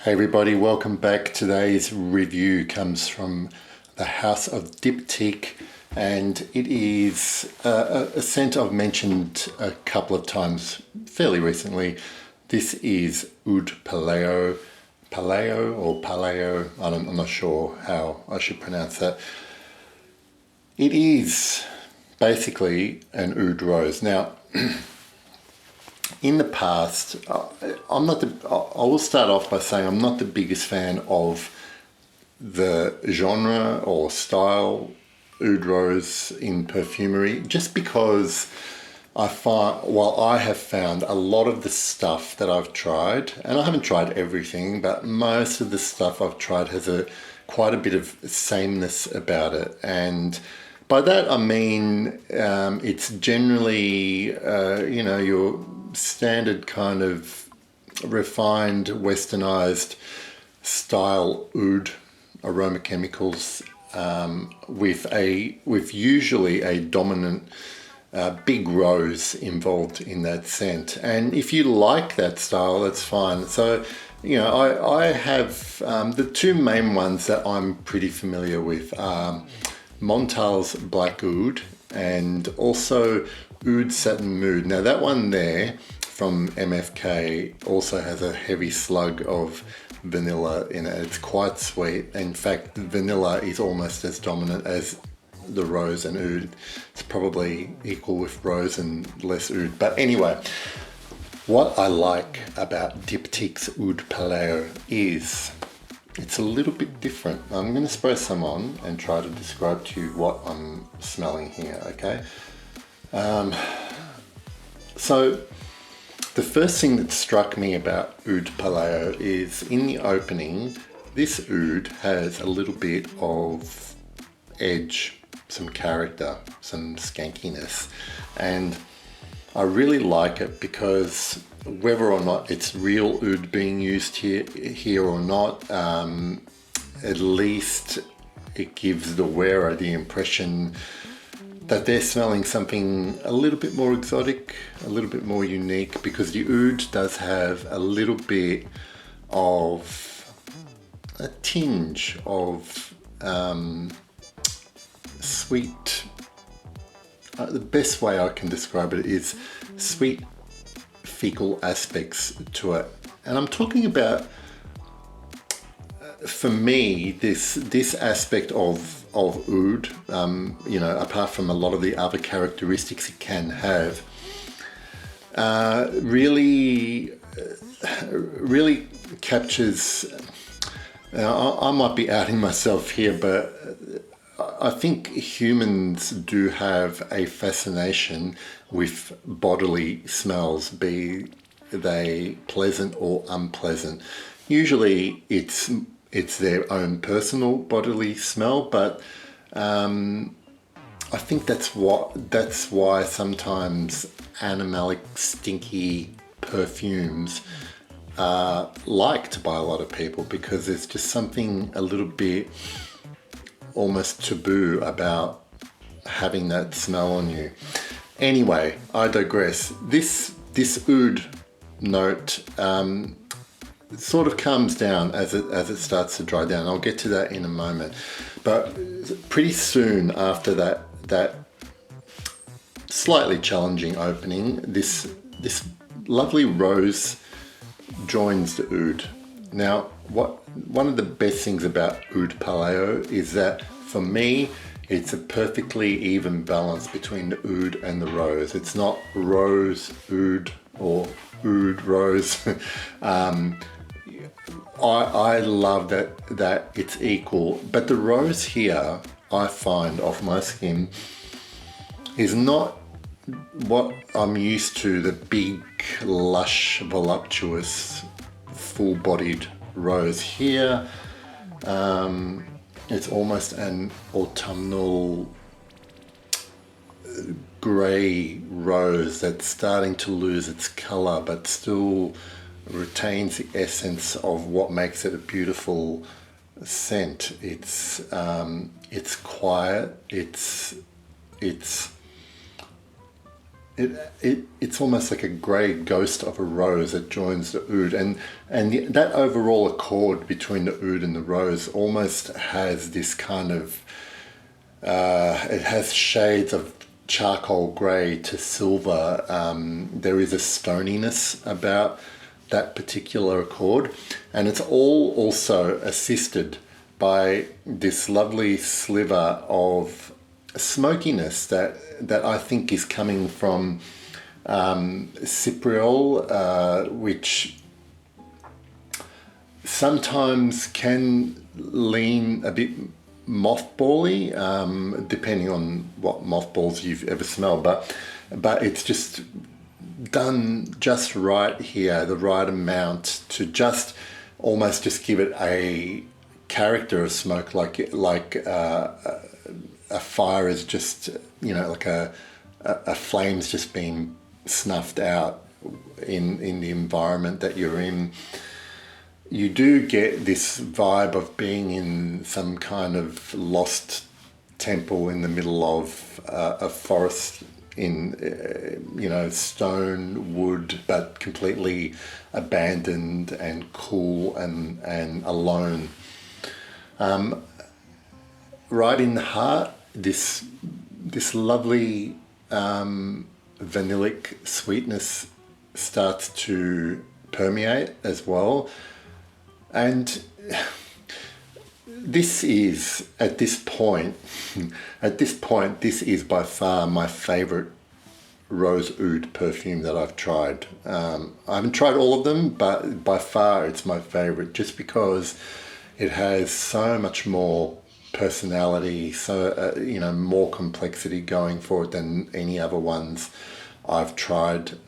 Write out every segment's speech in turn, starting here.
Hey everybody, welcome back. Today's review comes from the house of Diptyque, and it is a scent I've mentioned a couple of times fairly recently. This is Oud Palao, or Palao, I'm not sure how I should pronounce that. It is basically an oud rose. Now, in the past, I will start off by saying I'm not the biggest fan of the genre or style oud rose in perfumery, just because I have found a lot of the stuff that I've tried, and I haven't tried everything, but most of the stuff I've tried has quite a bit of sameness about it. And by that I mean it's generally your standard kind of refined, westernized style oud aroma chemicals with usually a dominant big rose involved in that scent. And if you like that style, that's fine. So, I have the two main ones that I'm pretty familiar with are Montal's Black Oud and also Oud Satin Mood. Now that one there from MFK also has a heavy slug of vanilla in it. It's quite sweet. In fact, vanilla is almost as dominant as the rose and oud. It's probably equal with rose and less oud. But anyway, what I like about Diptyque's Oud Palao is it's a little bit different. I'm going to spray some on and try to describe to you what I'm smelling here, okay? So the first thing that struck me about Oud Palao is in the opening, this oud has a little bit of edge, some character, some skankiness, and I really like it because whether or not it's real oud being used here or not, at least it gives the wearer the impression that they're smelling something a little bit more exotic, a little bit more unique, because the oud does have a little bit of a tinge of sweet. The best way I can describe it is sweet fecal aspects to it. And I'm talking about, for me, this aspect of oud, apart from a lot of the other characteristics it can have, really captures. Now, I might be outing myself here, but I think humans do have a fascination with bodily smells, be they pleasant or unpleasant. Usually it's their own personal bodily smell, but I think that's why sometimes animalic stinky perfumes are liked by a lot of people, because there's just something a little bit almost taboo about having that smell on you. Anyway, I digress. This oud note sort of calms down as it starts to dry down. I'll get to that in a moment. But pretty soon after that slightly challenging opening, this lovely rose joins the oud. Now, one of the best things about Oud Palao is that, for me, it's a perfectly even balance between the oud and the rose. It's not rose oud or oud rose. I love that it's equal, but the rose here, I find, off my skin, is not what I'm used to, the big, lush, voluptuous, full-bodied rose. Here, it's almost an autumnal grey rose that's starting to lose its colour, but still retains the essence of what makes it a beautiful scent. It's quiet. It's it's almost like a grey ghost of a rose that joins the oud, and that overall accord between the oud and the rose almost has this kind of it has shades of charcoal grey to silver. There is a stoniness about that particular accord, and it's all also assisted by this lovely sliver of smokiness that I think is coming from cypriol, which sometimes can lean a bit mothbally, depending on what mothballs you've ever smelled, but it's just done just right here, the right amount to just almost just give it a character of smoke, like a fire is just, like a flame's just being snuffed out in the environment that you're in. You do get this vibe of being in some kind of lost temple in the middle of a forest in, stone, wood, but completely abandoned and cool and alone. Right in the heart, this lovely vanillic sweetness starts to permeate as well. And this is, at this point, this is by far my favorite rose oud perfume that I've tried. I haven't tried all of them, but by far it's my favorite, just because it has so much more personality, so more complexity going for it than any other ones I've tried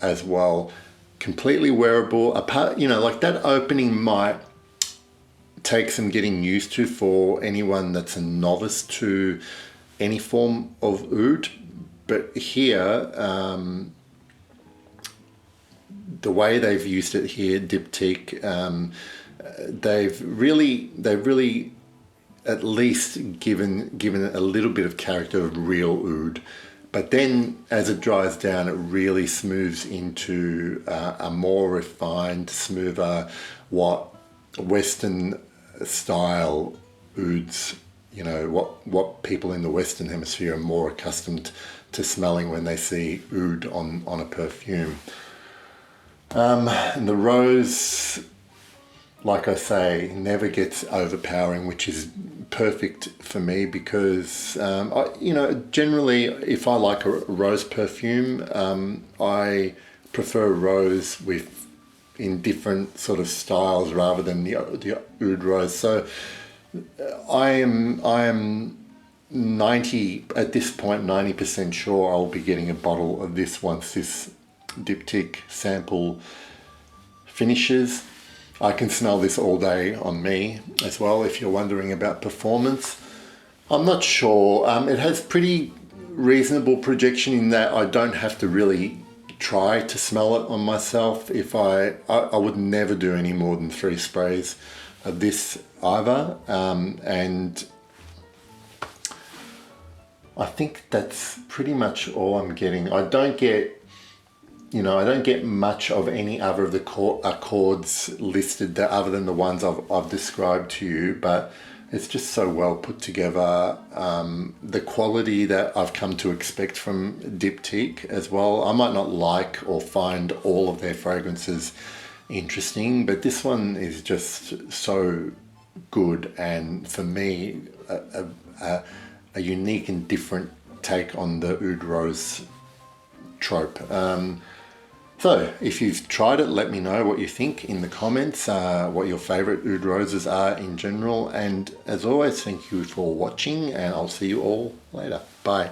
as well. Completely wearable. Apart, like that opening might take some getting used to for anyone that's a novice to any form of oud, but here the way they've used it here, Diptyque, they've really at least given it a little bit of character of real oud. But then as it dries down, it really smooths into a more refined, smoother, what Western style ouds, what people in the Western hemisphere are more accustomed to smelling when they see oud on a perfume. And the rose, like I say, never gets overpowering, which is perfect for me because, generally if I like a rose perfume, I prefer rose in different sort of styles rather than the oud rose. So I am 90% sure I'll be getting a bottle of this once this Diptyque sample finishes. I can smell this all day on me as well, if you're wondering about performance. I'm not sure. It has pretty reasonable projection in that I don't have to really try to smell it on myself. If I would never do any more than 3 sprays of this either. And I think that's pretty much all I'm getting. I don't get much of any other of the accords listed there other than the ones I've described to you, but it's just so well put together. The quality that I've come to expect from Diptyque as well. I might not like or find all of their fragrances interesting, but this one is just so good, and for me, a unique and different take on the oud rose trope. So if you've tried it, let me know what you think in the comments, what your favorite oud roses are in general. And as always, thank you for watching, and I'll see you all later. Bye.